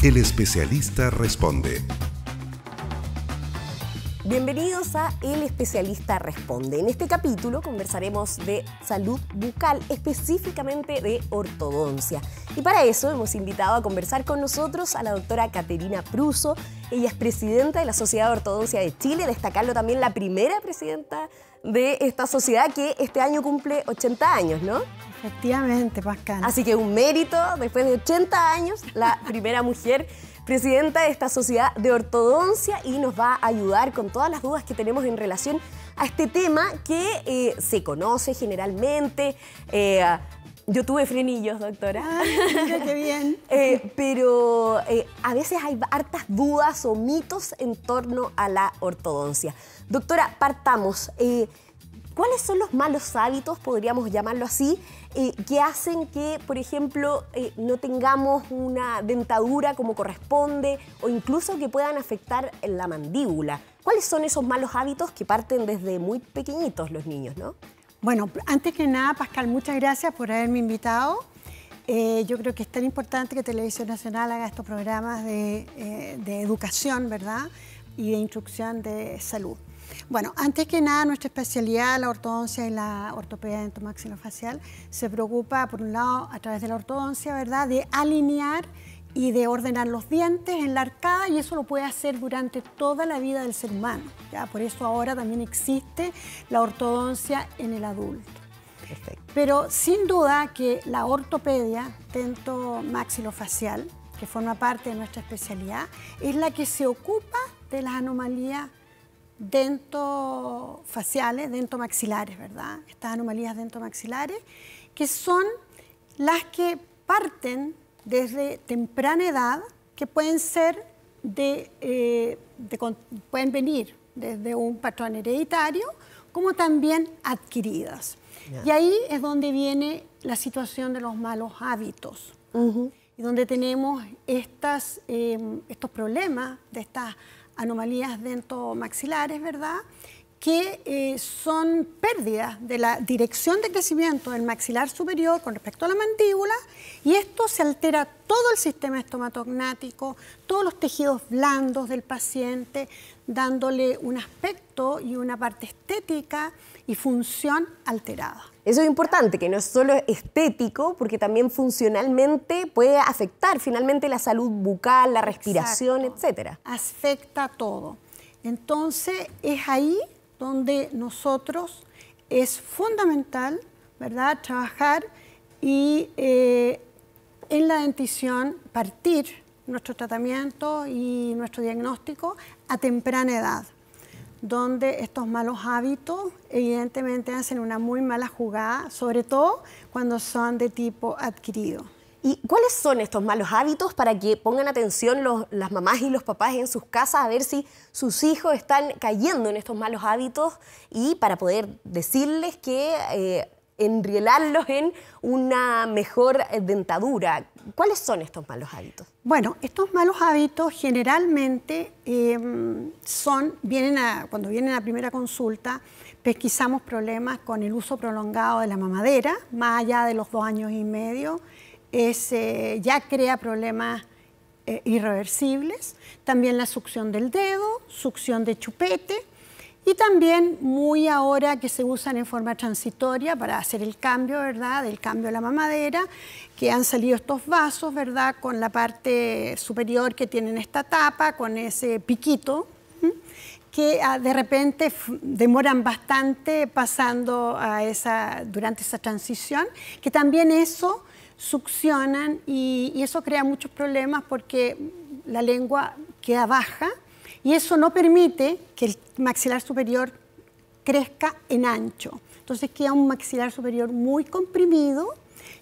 El especialista responde. Bienvenidos a El Especialista Responde. En este capítulo conversaremos de salud bucal, específicamente de ortodoncia. Y para eso hemos invitado a conversar con nosotros a la doctora Caterina Pruso. Ella es presidenta de la Sociedad de Ortodoncia de Chile, destacarlo también la primera presidenta de esta sociedad que este año cumple 80 años, ¿no? Efectivamente, Pascal. Así que un mérito, después de 80 años, la primera mujer presidenta de esta sociedad de ortodoncia, y nos va a ayudar con todas las dudas que tenemos en relación a este tema que se conoce generalmente. Yo tuve frenillos, doctora. Mira qué bien. Pero a veces hay hartas dudas o mitos en torno a la ortodoncia. Doctora, partamos. ¿Cuáles son los malos hábitos, podríamos llamarlo así, que hacen que, por ejemplo, no tengamos una dentadura como corresponde o incluso que puedan afectar la mandíbula? ¿Cuáles son esos malos hábitos que parten desde muy pequeñitos los niños, no? Bueno, antes que nada, Pascal, muchas gracias por haberme invitado. Yo creo que es tan importante que Televisión Nacional haga estos programas de educación, ¿verdad? Y de instrucción de salud. Bueno, antes que nada, nuestra especialidad, la ortodoncia y la ortopedia dentomaxilofacial, se preocupa, por un lado, a través de la ortodoncia, ¿verdad?, de alinear y de ordenar los dientes en la arcada, y eso lo puede hacer durante toda la vida del ser humano, ¿ya? Por eso ahora también existe la ortodoncia en el adulto. Perfecto. Pero sin duda que la ortopedia dentomaxilofacial, que forma parte de nuestra especialidad, es la que se ocupa de las anomalías dentofaciales, dentomaxilares, ¿verdad? Estas anomalías dentomaxilares, que son las que parten desde temprana edad, que pueden ser pueden venir desde un patrón hereditario, como también adquiridas. Y ahí es donde viene la situación de los malos hábitos, y donde tenemos estos problemas de estas anomalías dentomaxilares, ¿verdad?, que son pérdidas de la dirección de crecimiento del maxilar superior con respecto a la mandíbula, y esto se altera todo el sistema estomatognático, todos los tejidos blandos del paciente, dándole un aspecto y una parte estética y función alterada. Eso es importante, que no es solo estético, porque también funcionalmente puede afectar finalmente la salud bucal, la respiración, etcétera. Afecta todo. Entonces, es ahí donde nosotros es fundamental, ¿verdad?, trabajar y en la dentición partir nuestro tratamiento y nuestro diagnóstico a temprana edad, donde estos malos hábitos evidentemente hacen una muy mala jugada, sobre todo cuando son de tipo adquirido. ¿Y cuáles son estos malos hábitos para que pongan atención las mamás y los papás en sus casas a ver si sus hijos están cayendo en estos malos hábitos, y para poder decirles que enrielarlos en una mejor dentadura? ¿Cuáles son estos malos hábitos? Bueno, estos malos hábitos generalmente cuando vienen a primera consulta, pesquisamos problemas con el uso prolongado de la mamadera, más allá de los 2 años y medio. Ya crea problemas irreversibles. También la succión del dedo, succión de chupete, y también muy ahora que se usan en forma transitoria para hacer el cambio, ¿verdad?, del cambio de la mamadera, que han salido estos vasos, ¿verdad?, con la parte superior que tienen esta tapa, con ese piquito, que de repente demoran bastante pasando durante esa transición, que también eso succionan, y eso crea muchos problemas porque la lengua queda baja, y eso no permite que el maxilar superior crezca en ancho. Entonces queda un maxilar superior muy comprimido,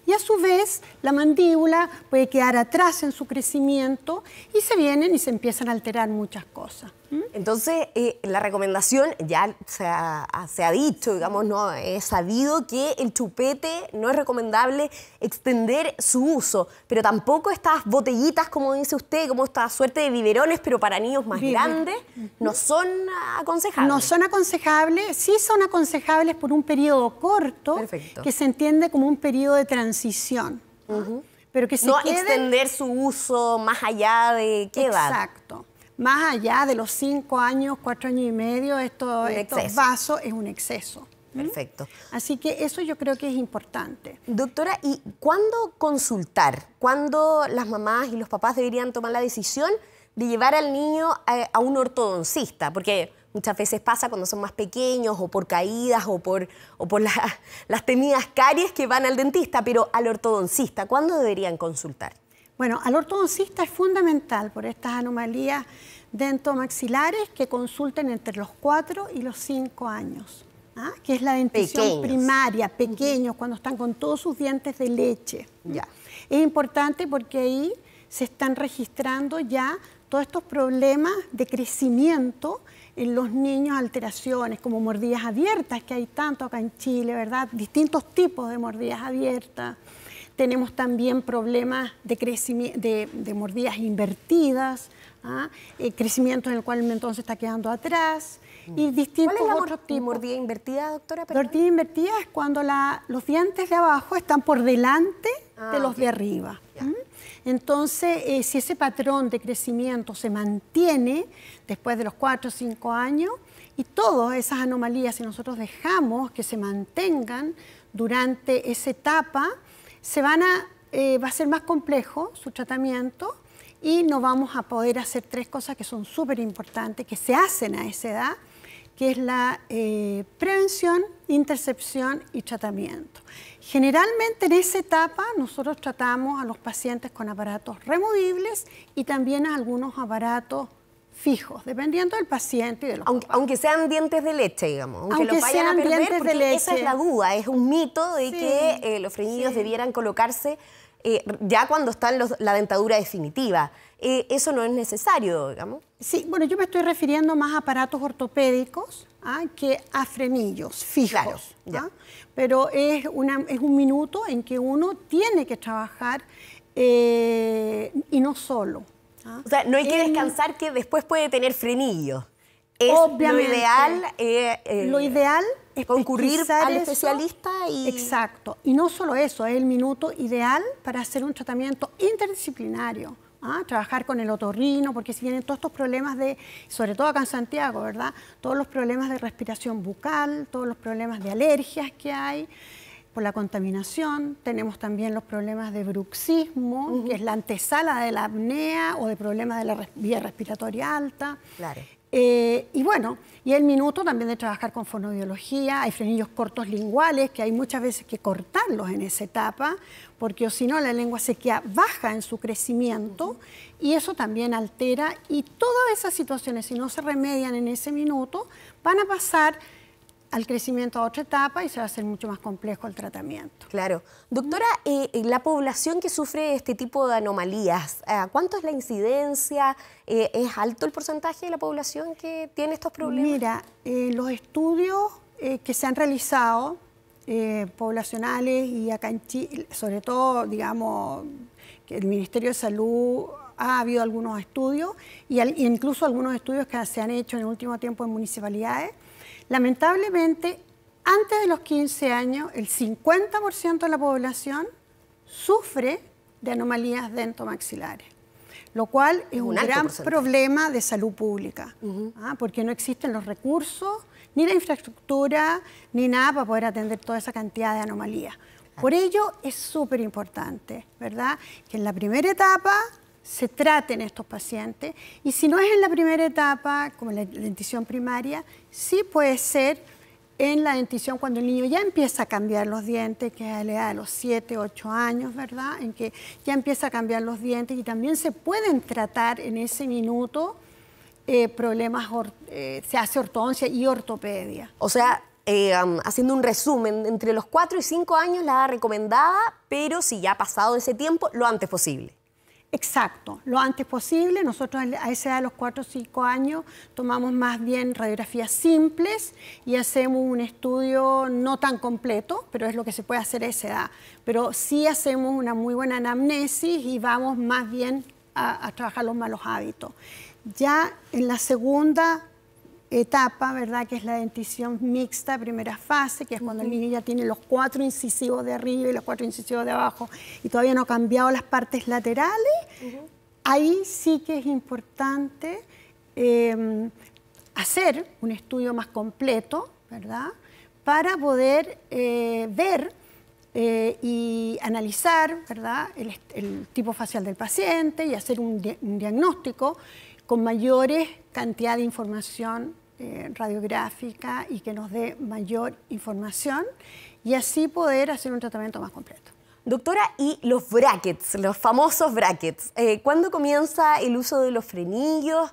y a su vez la mandíbula puede quedar atrás en su crecimiento, y se empiezan a alterar muchas cosas. Entonces, la recomendación, ya se ha dicho, digamos, no es sabido que el chupete no es recomendable extender su uso, pero tampoco estas botellitas, como dice usted, como esta suerte de biberones, pero para niños más grandes, no son aconsejables. No son aconsejables, sí son aconsejables por un periodo corto. Perfecto. Que se entiende como un periodo de transición. pero que se no queden... extender su uso más allá de qué edad. Exacto. Más allá de los 5 años, 4 años y medio, estos vasos es un exceso. Perfecto. Así que eso yo creo que es importante. Doctora, ¿y cuándo consultar? ¿Cuándo las mamás y los papás deberían tomar la decisión de llevar al niño a un ortodoncista? Porque muchas veces pasa cuando son más pequeños o por caídas o por las temidas caries que van al dentista, pero al ortodoncista, ¿cuándo deberían consultar? Bueno, al ortodoncista es fundamental por estas anomalías dentomaxilares que consulten entre los 4 y los 5 años. Que es la dentición primaria, pequeños, cuando están con todos sus dientes de leche. Ya. Es importante porque ahí se están registrando ya todos estos problemas de crecimiento en los niños, alteraciones como mordidas abiertas, que hay tanto acá en Chile, ¿verdad? Distintos tipos de mordidas abiertas. Tenemos también problemas de crecimiento, de mordidas invertidas, crecimiento en el cual el mentón se está quedando atrás. Y distintos otros tipos. ¿Mordida invertida, doctora? La mordida invertida es cuando los dientes de abajo están por delante de los de arriba. Entonces, si ese patrón de crecimiento se mantiene después de los 4 o 5 años, y todas esas anomalías, si nosotros dejamos que se mantengan durante esa etapa, va a ser más complejo su tratamiento y no vamos a poder hacer 3 cosas que son súper importantes, que se hacen a esa edad, que es la prevención, intercepción y tratamiento. Generalmente en esa etapa nosotros tratamos a los pacientes con aparatos removibles y también a algunos aparatos fijos, dependiendo del paciente y de los papás. Aunque sean dientes de leche, digamos, aunque los vayan a perder, dientes de leche. Esa es la duda, es un mito de que los frenillos debieran colocarse ya cuando está la dentadura definitiva. Eso no es necesario, digamos. Sí, bueno, yo me estoy refiriendo más a aparatos ortopédicos que a frenillos fijos. Claro, pero es un minuto en que uno tiene que trabajar y no solo. O sea, no hay que descansar que después puede tener frenillos. Obviamente. Lo ideal es concurrir al especialista y... Exacto. Y no solo eso, es el minuto ideal para hacer un tratamiento interdisciplinario. Trabajar con el otorrino, porque si vienen todos estos problemas sobre todo acá en Santiago, ¿verdad? Todos los problemas de respiración bucal, todos los problemas de alergias que hay por la contaminación. Tenemos también los problemas de bruxismo, que es la antesala de la apnea o de problemas de la vía respiratoria alta. Claro. Y bueno, y el minuto también de trabajar con fonoaudiología. Hay frenillos cortos linguales que hay muchas veces que cortarlos en esa etapa, porque o si no la lengua se queda baja en su crecimiento y eso también altera. Y todas esas situaciones, si no se remedian en ese minuto, van a pasar al crecimiento a otra etapa y se va a hacer mucho más complejo el tratamiento. Claro. Doctora, la población que sufre este tipo de anomalías, ¿cuánto es la incidencia? ¿Es alto el porcentaje de la población que tiene estos problemas? Mira, los estudios que se han realizado, poblacionales y acá en Chile, sobre todo, digamos, que el Ministerio de Salud ha habido algunos estudios, y incluso algunos estudios que se han hecho en el último tiempo en municipalidades. Lamentablemente, antes de los 15 años, el 50% de la población sufre de anomalías dentomaxilares, lo cual es un gran problema de salud pública, porque no existen los recursos, ni la infraestructura, ni nada para poder atender toda esa cantidad de anomalías. Por ello, es súper importante, ¿verdad?, que en la primera etapa se traten estos pacientes, y si no es en la primera etapa, como la dentición primaria, sí puede ser en la dentición cuando el niño ya empieza a cambiar los dientes, que es a la edad de los 7, 8 años, ¿verdad?, en que ya empieza a cambiar los dientes y también se pueden tratar en ese minuto problemas, se hace ortodoncia y ortopedia. O sea, haciendo un resumen, entre los 4 y 5 años la edad recomendada, pero si ya ha pasado ese tiempo, lo antes posible. Exacto, lo antes posible. Nosotros a esa edad de los 4 o 5 años tomamos más bien radiografías simples y hacemos un estudio no tan completo, pero es lo que se puede hacer a esa edad. Pero sí hacemos una muy buena anamnesis y vamos más bien a trabajar los malos hábitos. Ya en la segunda etapa, ¿verdad? Que es la dentición mixta, primera fase, que es cuando el niño ya tiene los 4 incisivos de arriba y los 4 incisivos de abajo y todavía no ha cambiado las partes laterales. Ahí sí que es importante hacer un estudio más completo, ¿verdad? Para poder ver y analizar, ¿verdad? El tipo facial del paciente y hacer un diagnóstico con mayores cantidad de información radiográfica y que nos dé mayor información y así poder hacer un tratamiento más completo. Doctora, y los brackets, los famosos brackets, ¿cuándo comienza el uso de los frenillos?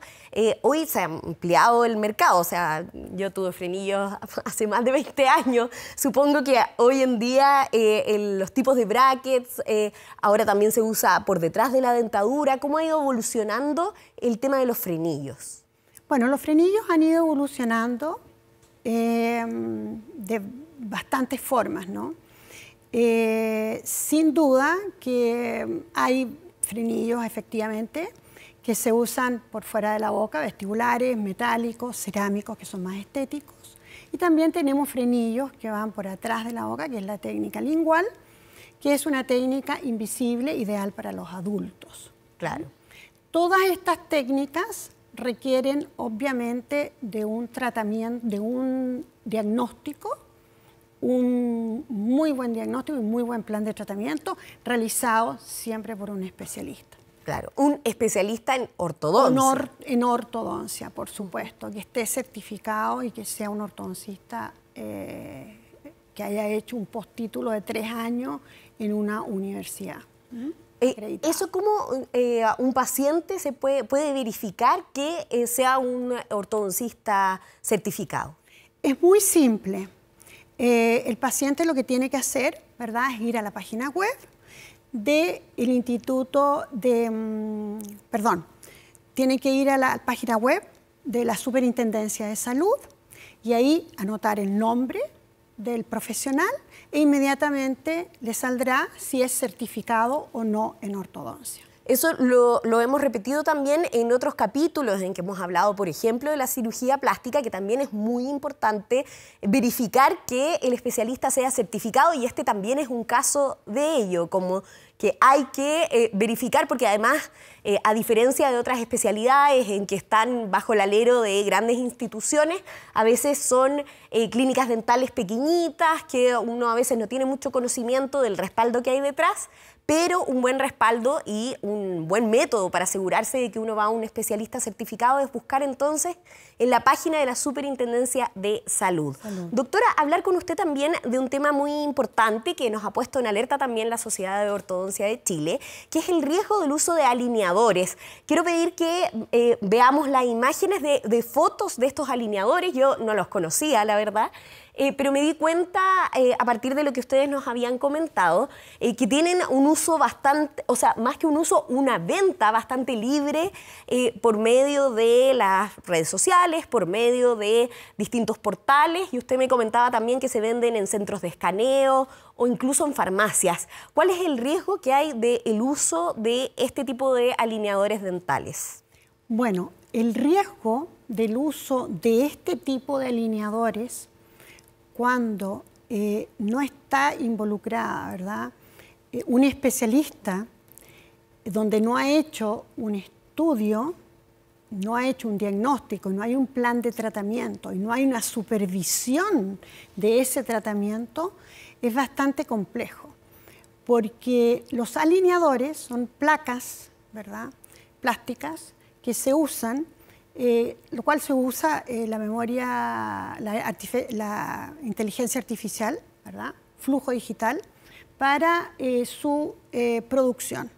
Hoy se ha ampliado el mercado, o sea, yo tuve frenillos hace más de 20 años. Supongo que hoy en día los tipos de brackets, ahora también se usa por detrás de la dentadura. ¿Cómo ha ido evolucionando el tema de los frenillos? Bueno, los frenillos han ido evolucionando de bastantes formas, ¿no? Sin duda que hay frenillos efectivamente que se usan por fuera de la boca, vestibulares, metálicos, cerámicos, que son más estéticos. Y también tenemos frenillos que van por atrás de la boca, que es la técnica lingual, que es una técnica invisible ideal para los adultos. Claro. Todas estas técnicas requieren obviamente de un tratamiento, de un diagnóstico, un muy buen diagnóstico y muy buen plan de tratamiento realizado siempre por un especialista. Claro, un especialista en ortodoncia. En ortodoncia, por supuesto, que esté certificado y que sea un ortodoncista que haya hecho un postítulo de 3 años en una universidad. ¿Eso cómo un paciente se puede verificar que sea un ortodoncista certificado? Es muy simple. El paciente lo que tiene que hacer, ¿verdad?, es ir a la página web del Instituto de... tiene que ir a la página web de la Superintendencia de Salud y ahí anotar el nombre del profesional e inmediatamente le saldrá si es certificado o no en ortodoncia. Eso lo hemos repetido también en otros capítulos en que hemos hablado, por ejemplo, de la cirugía plástica, que también es muy importante verificar que el especialista sea certificado y este también es un caso de ello, como que hay que verificar porque además, a diferencia de otras especialidades en que están bajo el alero de grandes instituciones, a veces son clínicas dentales pequeñitas que uno a veces no tiene mucho conocimiento del respaldo que hay detrás, pero un buen respaldo y un buen método para asegurarse de que uno va a un especialista certificado es buscar entonces en la página de la Superintendencia de Salud. Doctora, hablar con usted también de un tema muy importante que nos ha puesto en alerta también la Sociedad de Ortodoncia de Chile, que es el riesgo del uso de alineadores. Quiero pedir que veamos las imágenes de fotos de estos alineadores. Yo no los conocía, la verdad. Pero me di cuenta, a partir de lo que ustedes nos habían comentado, que tienen un uso bastante, o sea, más que un uso, una venta bastante libre por medio de las redes sociales, por medio de distintos portales, y usted me comentaba también que se venden en centros de escaneo o incluso en farmacias. ¿Cuál es el riesgo que hay del uso de este tipo de alineadores dentales? Bueno, el riesgo del uso de este tipo de alineadores cuando no está involucrada, ¿verdad?, un especialista donde no ha hecho un estudio, no ha hecho un diagnóstico, no hay un plan de tratamiento y no hay una supervisión de ese tratamiento, es bastante complejo. Porque los alineadores son placas, ¿verdad?, plásticas que se usan, lo cual se usa la memoria, la inteligencia artificial, ¿verdad?, flujo digital, para su producción.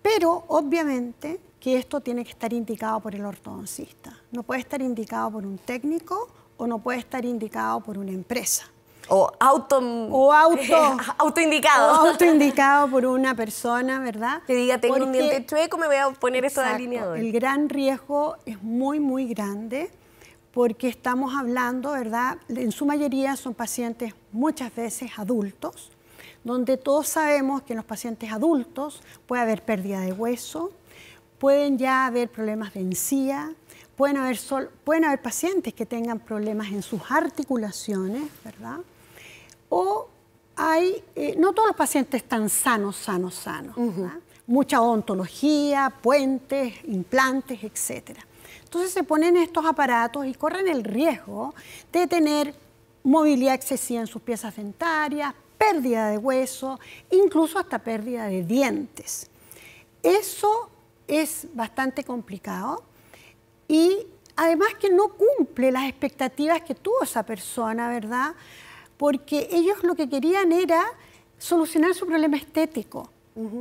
Pero obviamente que esto tiene que estar indicado por el ortodoncista. No puede estar indicado por un técnico o no puede estar indicado por una empresa. O autoindicado. O autoindicado por una persona, ¿verdad? Que diga, tengo un diente chueco, me voy a poner estos alineadores. El gran riesgo es muy, muy grande porque estamos hablando, ¿verdad? En su mayoría son pacientes muchas veces adultos, donde todos sabemos que en los pacientes adultos puede haber pérdida de hueso, pueden ya haber problemas de encía, pueden haber pacientes que tengan problemas en sus articulaciones, ¿verdad? O no todos los pacientes están sanos, ¿verdad? Mucha odontología, puentes, implantes, etc. Entonces se ponen estos aparatos y corren el riesgo de tener movilidad excesiva en sus piezas dentarias, pérdida de hueso, incluso hasta pérdida de dientes. Eso es bastante complicado y además que no cumple las expectativas que tuvo esa persona, ¿verdad? Porque ellos lo que querían era solucionar su problema estético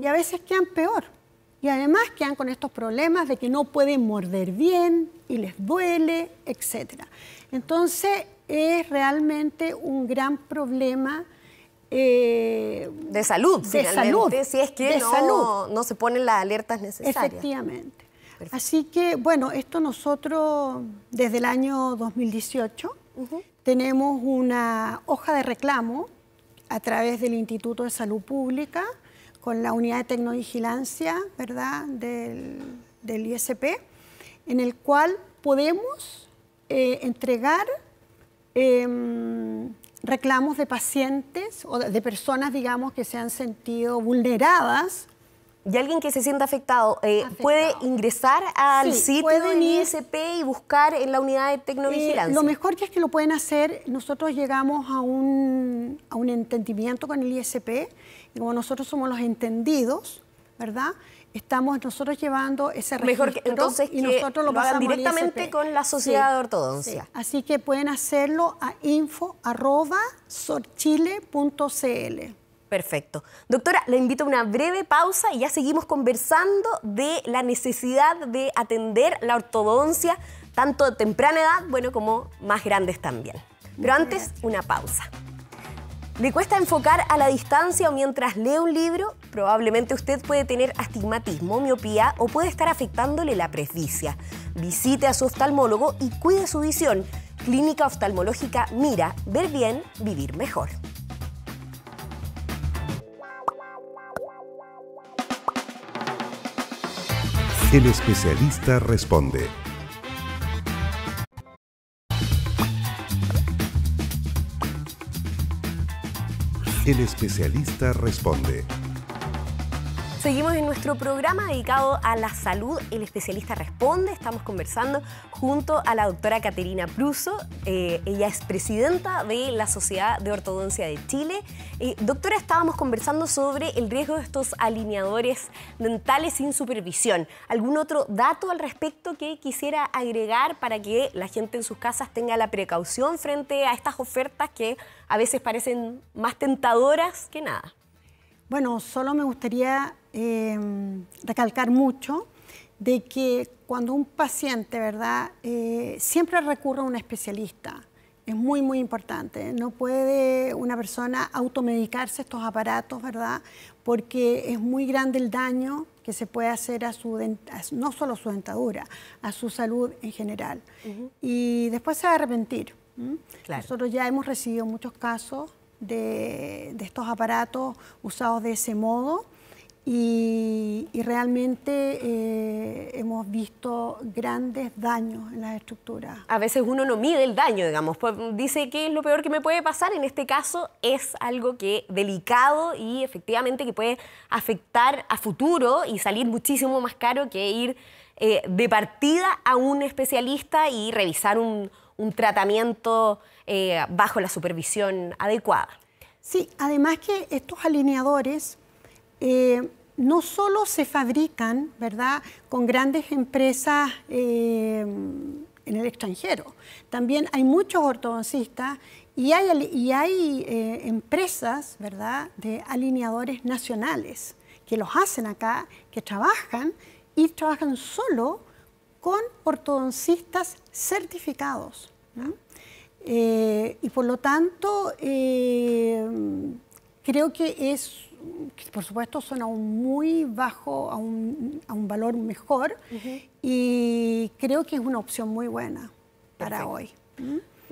y a veces quedan peor. Y además quedan con estos problemas de que no pueden morder bien y les duele, etc. Entonces es realmente un gran problema de salud, finalmente, si es que no se ponen las alertas necesarias. Efectivamente. Perfecto. Así que, bueno, esto nosotros desde el año 2018 tenemos una hoja de reclamo a través del Instituto de Salud Pública con la unidad de tecnovigilancia, ¿verdad?, del ISP, en el cual podemos entregar reclamos de pacientes o de personas, digamos, que se han sentido vulneradas. Y alguien que se sienta afectado, ¿puede ingresar al sitio del ISP y buscar en la unidad de tecnovigilancia? Lo mejor que es que lo pueden hacer, nosotros llegamos a un entendimiento con el ISP, y como nosotros somos los entendidos, ¿verdad?, estamos nosotros llevando ese registro. Mejor que, entonces, y nosotros lo hagan directamente con la Sociedad de Ortodoncia. Sí. Así que pueden hacerlo a info@sorchile.cl. Perfecto. Doctora, le invito a una breve pausa y ya seguimos conversando de la necesidad de atender la ortodoncia, tanto de temprana edad, bueno, como más grandes también. Pero antes, una pausa. ¿Le cuesta enfocar a la distancia o mientras lee un libro? Probablemente usted puede tener astigmatismo, miopía o puede estar afectándole la presbicia. Visite a su oftalmólogo y cuide su visión. Clínica Oftalmológica Mira, ver bien, vivir mejor. El especialista responde. El especialista responde. Seguimos en nuestro programa dedicado a la salud. El especialista responde. Estamos conversando junto a la doctora Caterina Pruso. Ella es presidenta de la Sociedad de Ortodoncia de Chile. Doctora, estábamos conversando sobre el riesgo de estos alineadores dentales sin supervisión. ¿Algún otro dato al respecto que quisiera agregar para que la gente en sus casas tenga la precaución frente a estas ofertas que a veces parecen más tentadoras que nada? Bueno, solo me gustaría recalcar mucho de que cuando un paciente, ¿verdad?, siempre recurre a un especialista. Es muy, muy importante. No puede una persona automedicarse estos aparatos, ¿verdad?, porque es muy grande el daño que se puede hacer no solo a su dentadura, a su salud en general. Y después se va a arrepentir. Claro. Nosotros ya hemos recibido muchos casos de estos aparatos usados de ese modo y realmente hemos visto grandes daños en las estructuras. A veces uno no mide el daño, digamos, pues dice que es lo peor que me puede pasar. En este caso es algo que delicado y efectivamente que puede afectar a futuro y salir muchísimo más caro que ir de partida a un especialista y revisar un tratamiento bajo la supervisión adecuada. Sí, además que estos alineadores no solo se fabrican, ¿verdad?, con grandes empresas en el extranjero. También hay muchos ortodoncistas y hay empresas, ¿verdad?, de alineadores nacionales que los hacen acá, que trabajan solo con ortodoncistas certificados, ¿no? Y por lo tanto, creo que por supuesto, son aún muy bajo, a un valor mejor, y creo que es una opción muy buena para hoy.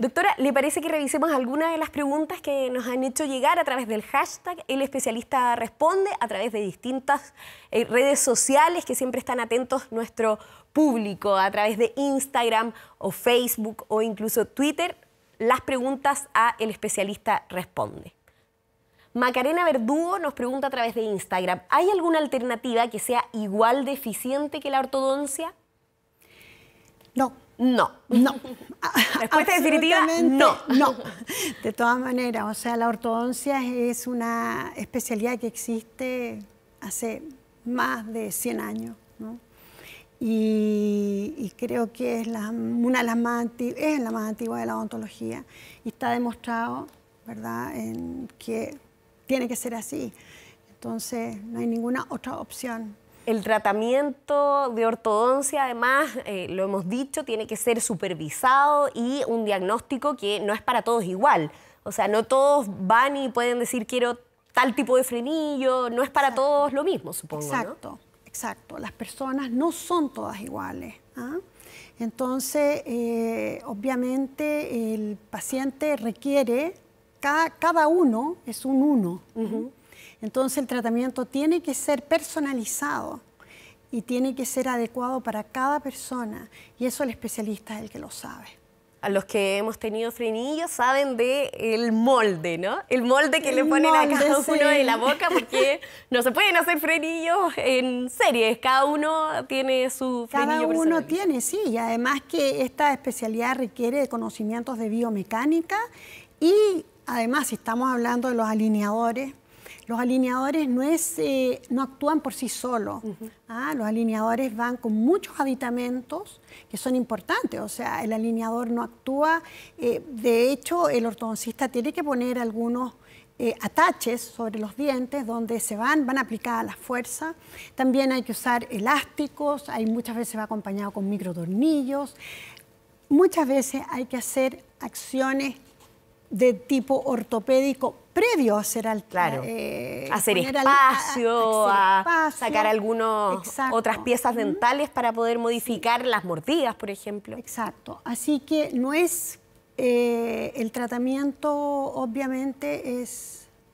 Doctora, ¿le parece que revisemos algunas de las preguntas que nos han hecho llegar a través del hashtag El Especialista Responde, a través de distintas redes sociales que siempre están atentos nuestro público, a través de Instagram o Facebook o incluso Twitter, las preguntas a El Especialista Responde? Macarena Verdugo nos pregunta a través de Instagram, ¿hay alguna alternativa que sea igual de eficiente que la ortodoncia? No. No. No. Respuesta definitiva, no. No. De todas maneras, o sea, la ortodoncia es una especialidad que existe hace más de 100 años, ¿no? Y creo que es una de las más antiguas, es la más antigua de la odontología. Y está demostrado, ¿verdad?, en que tiene que ser así. Entonces, no hay ninguna otra opción. El tratamiento de ortodoncia, además, lo hemos dicho, tiene que ser supervisado y un diagnóstico que no es para todos igual. O sea, no todos van y pueden decir quiero tal tipo de frenillo, no es para todos lo mismo, supongo, exacto, ¿no? Exacto. Las personas no son todas iguales, ¿ah? Entonces, obviamente, el paciente requiere, cada uno es un uno. Entonces el tratamiento tiene que ser personalizado y tiene que ser adecuado para cada persona y eso el especialista es el que lo sabe. A los que hemos tenido frenillos saben del molde, ¿no? El molde que le ponen a cada uno en la boca, porque no se pueden hacer frenillos en series, cada uno tiene su frenillo personal. Cada uno tiene, sí, y además que esta especialidad requiere de conocimientos de biomecánica y además si estamos hablando de los alineadores no actúan por sí solos. Los alineadores van con muchos aditamentos que son importantes. O sea, el alineador no actúa. De hecho, el ortodoncista tiene que poner algunos ataches sobre los dientes donde van a aplicar a la fuerza. También hay que usar elásticos. Muchas veces va acompañado con microtornillos. Muchas veces hay que hacer acciones de tipo ortopédico previo a hacer hacer espacio, sacar algunas otras piezas dentales para poder modificar las mordidas, por ejemplo. Exacto. Así que no es el tratamiento, obviamente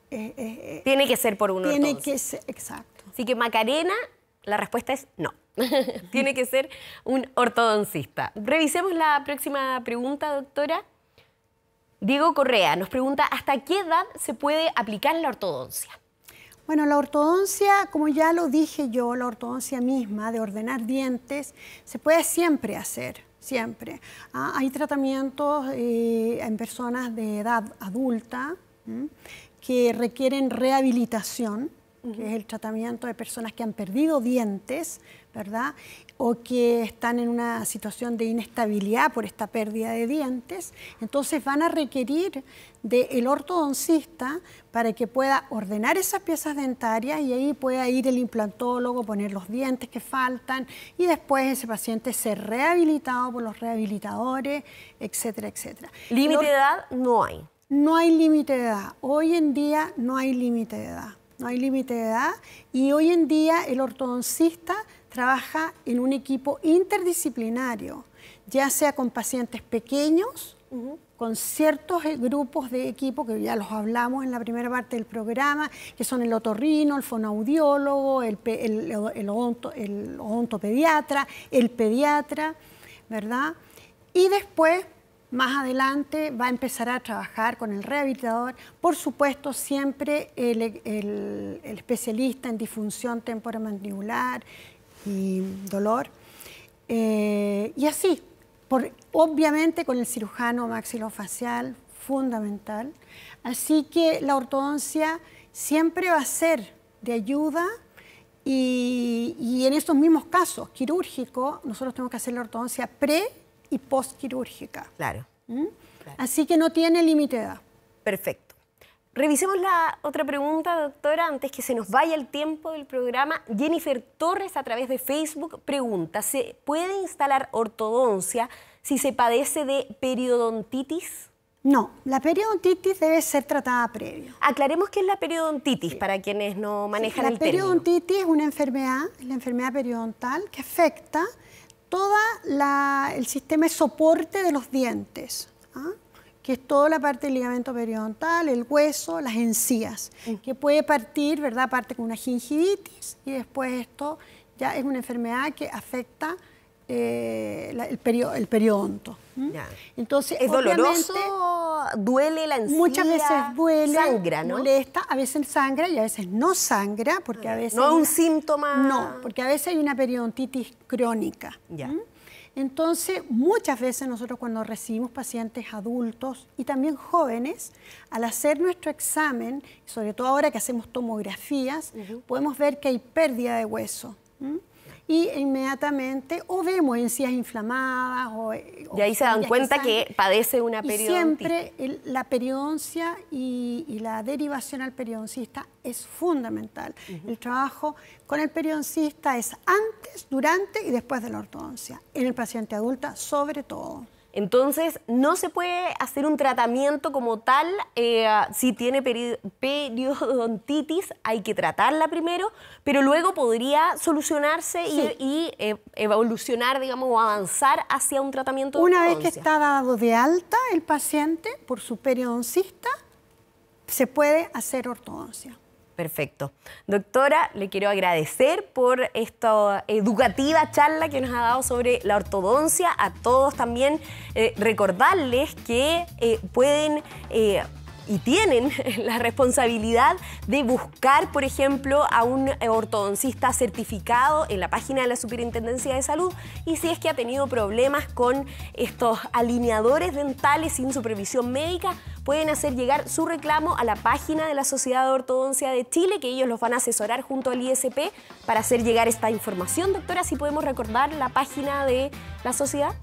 tiene que ser por uno. Tiene que ser, exacto. Así que Macarena, la respuesta es no. Tiene que ser un ortodoncista. Revisemos la próxima pregunta, doctora. Diego Correa nos pregunta, ¿hasta qué edad se puede aplicar la ortodoncia? Bueno, la ortodoncia, como ya lo dije yo, la ortodoncia misma de ordenar dientes, se puede siempre hacer, siempre. Hay tratamientos en personas de edad adulta que requieren rehabilitación, que es el tratamiento de personas que han perdido dientes, ¿verdad?, o que están en una situación de inestabilidad por esta pérdida de dientes. Entonces van a requerir del ortodoncista para que pueda ordenar esas piezas dentarias y ahí pueda ir el implantólogo, poner los dientes que faltan y después ese paciente ser rehabilitado por los rehabilitadores, etcétera, etcétera. ¿Límite de edad? No hay. No hay límite de edad. Hoy en día no hay límite de edad. No hay límite de edad y hoy en día el ortodoncista trabaja en un equipo interdisciplinario, ya sea con pacientes pequeños, con ciertos grupos de equipo que ya los hablamos en la primera parte del programa, que son el otorrino, el fonoaudiólogo, el odontopediatra, el pediatra, ¿verdad? Y después, más adelante, va a empezar a trabajar con el rehabilitador. Por supuesto, siempre el especialista en disfunción temporomandibular y dolor. Y así, obviamente con el cirujano maxilofacial, fundamental. Así que la ortodoncia siempre va a ser de ayuda y en estos mismos casos quirúrgicos, nosotros tenemos que hacer la ortodoncia pre y postquirúrgica. Claro. Así que no tiene límite de edad. Perfecto. Revisemos la otra pregunta, doctora, antes que se nos vaya el tiempo del programa. Jennifer Torres, a través de Facebook, pregunta, ¿se puede instalar ortodoncia si se padece de periodontitis? No, la periodontitis debe ser tratada previo. Aclaremos qué es la periodontitis para quienes no manejan el término. La periodontitis es una enfermedad, la enfermedad periodontal, que afecta todo el sistema de soporte de los dientes. que es toda la parte del ligamento periodontal, el hueso, las encías, que puede partir, ¿verdad? Parte con una gingivitis y después esto ya es una enfermedad que afecta el periodonto. Ya. Entonces, ¿Es doloroso? ¿Duele la encía? Muchas veces duele, sangra, ¿no? molesta, a veces sangra y a veces no sangra, porque a veces... ¿No es un síntoma? No, porque a veces hay una periodontitis crónica. Ya. Entonces, muchas veces nosotros cuando recibimos pacientes adultos y también jóvenes, al hacer nuestro examen, sobre todo ahora que hacemos tomografías, podemos ver que hay pérdida de hueso. Y inmediatamente o vemos encías inflamadas y ahí se dan cuenta que padece una periodontitis. Y siempre la periodoncia y la derivación al periodoncista es fundamental. El trabajo con el periodoncista es antes, durante y después de la ortodoncia. En el paciente adulta, sobre todo. Entonces, no se puede hacer un tratamiento como tal. Si tiene periodontitis, hay que tratarla primero, pero luego podría solucionarse y evolucionar, digamos, o avanzar hacia un tratamiento de Una ortodoncia. vez que está dado de alta el paciente por su periodoncista, se puede hacer ortodoncia. Perfecto. Doctora, le quiero agradecer por esta educativa charla que nos ha dado sobre la ortodoncia. A todos también recordarles que pueden y tienen la responsabilidad de buscar, por ejemplo, a un ortodoncista certificado en la página de la Superintendencia de Salud, y si es que ha tenido problemas con estos alineadores dentales sin supervisión médica, pueden hacer llegar su reclamo a la página de la Sociedad de Ortodoncia de Chile, que ellos los van a asesorar junto al ISP para hacer llegar esta información. Doctora, ¿si podemos recordar la página de la sociedad?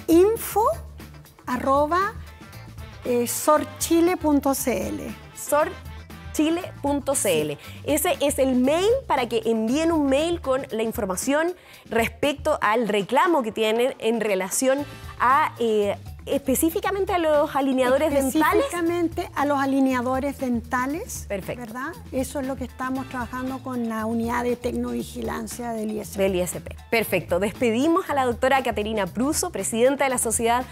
info@sorchile.cl. sorchile.cl. Sí. Ese es el mail para que envíen un mail con la información respecto al reclamo que tienen en relación a específicamente a los alineadores dentales. Específicamente a los alineadores dentales. Perfecto. ¿Verdad? Eso es lo que estamos trabajando con la unidad de tecnovigilancia del ISP. Del ISP. Perfecto. Despedimos a la doctora Caterina Pruso, presidenta de la Sociedad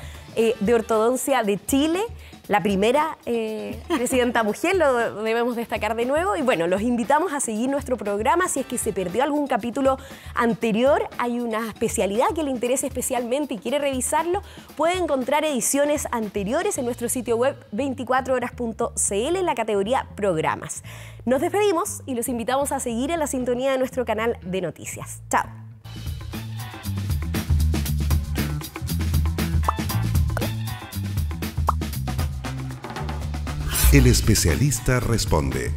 de Ortodoncia de Chile, la primera presidenta mujer, lo debemos destacar de nuevo. Y bueno, los invitamos a seguir nuestro programa. Si es que se perdió algún capítulo anterior, hay una especialidad que le interesa especialmente y quiere revisarlo, puede encontrar ediciones anteriores en nuestro sitio web 24horas.cl en la categoría Programas. Nos despedimos y los invitamos a seguir en la sintonía de nuestro canal de noticias. Chao. El especialista responde.